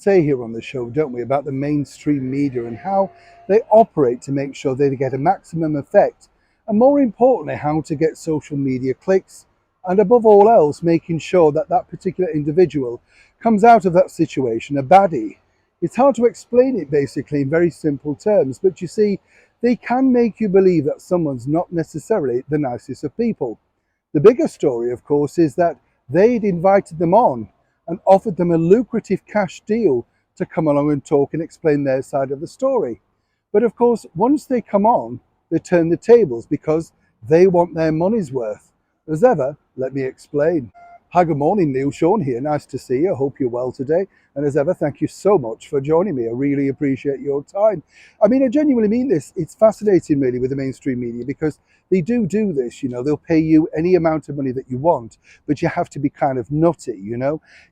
Say here on the show, don't we, about the mainstream media and how they operate to make sure they get a maximum effect, and more importantly, how to get social media clicks, and above all else, making sure that that particular individual comes out of that situation a baddie. It's hard to explain it basically in very simple terms, but you see, they can make you believe that someone's not necessarily the nicest of people. The bigger story, of course, is that they'd invited them on and offered them a lucrative cash deal to come along and talk and explain their side of the story. But of course, once they come on, they turn the tables because they want their money's worth. As ever, let me explain. Hi, good morning, Neil Sean here. Nice to see you. I hope you're well today. And as ever, thank you so much for joining me. I really appreciate your time. I mean, I genuinely mean this. It's fascinating, really, with the mainstream media because they do this. They'll pay you any amount of money that you want, but you have to be kind of nutty.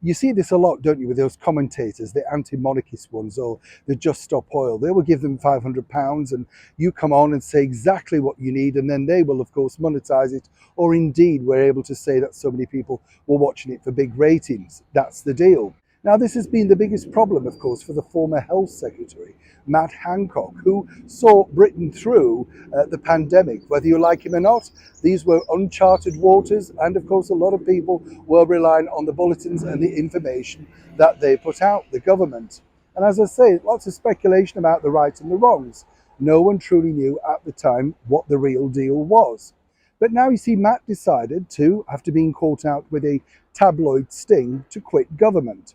You see this a lot, don't you, with those commentators, the anti-monarchist ones or the Just Stop Oil. They will give them £500 and you come on and say exactly what you need, and then they will, of course, monetize it. Or indeed, we're able to say that so many people were watching it for big ratings. That's the deal. Now, this has been the biggest problem, of course, for the former Health Secretary, Matt Hancock, who saw Britain through the pandemic. Whether you like him or not, these were uncharted waters, and of course, a lot of people were relying on the bulletins and the information that they put out, the government. And as I say, lots of speculation about the rights and the wrongs. No one truly knew at the time what the real deal was. But now you see, Matt decided to, after being caught out with a tabloid sting, to quit government.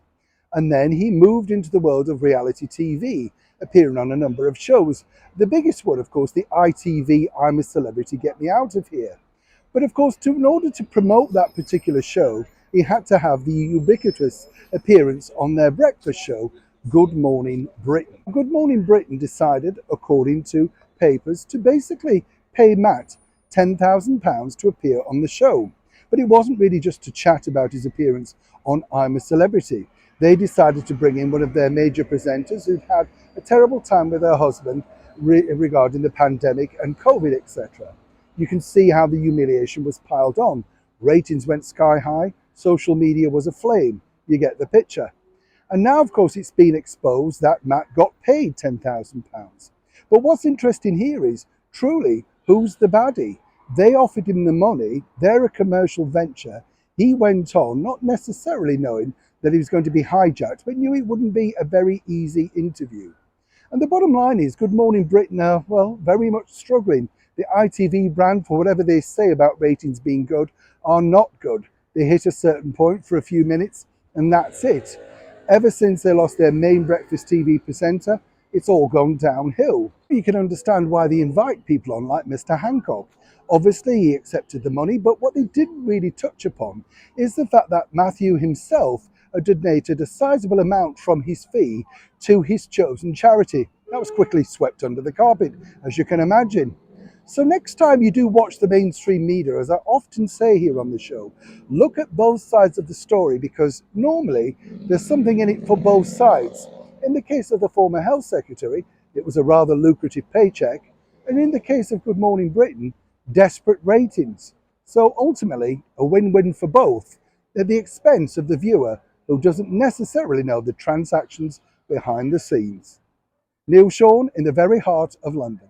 And then he moved into the world of reality TV, appearing on a number of shows. The biggest one, of course, the ITV I'm a Celebrity, Get Me Out of Here. But of course, in order to promote that particular show, he had to have the ubiquitous appearance on their breakfast show, Good Morning Britain. Good Morning Britain decided, according to papers, to basically pay Matt £10,000 to appear on the show. But it wasn't really just to chat about his appearance on I'm a Celebrity. They decided to bring in one of their major presenters who'd had a terrible time with her husband regarding the pandemic and COVID, etc. You can see how the humiliation was piled on. Ratings went sky high, social media was aflame. You get the picture. And now, of course, it's been exposed that Matt got paid £10,000. But what's interesting here is, truly, who's the baddie? They offered him the money, they're a commercial venture. He went on, not necessarily knowing that he was going to be hijacked, but knew it wouldn't be a very easy interview. And the bottom line is, Good Morning Britain are, well, very much struggling. The ITV brand, for whatever they say about ratings being good, are not good. They hit a certain point for a few minutes, and that's it. Ever since they lost their main breakfast TV presenter, it's all gone downhill. You can understand why they invite people on like Mr. Hancock. Obviously, he accepted the money, but what they didn't really touch upon is the fact that Matthew himself donated a sizable amount from his fee to his chosen charity. That was quickly swept under the carpet, as you can imagine. So next time you do watch the mainstream media, as I often say here on the show, look at both sides of the story, because normally there's something in it for both sides. In the case of the former Health Secretary, it was a rather lucrative paycheck, and in the case of Good Morning Britain, desperate ratings. So ultimately, a win-win for both, at the expense of the viewer who doesn't necessarily know the transactions behind the scenes. Neil Sean in the very heart of London.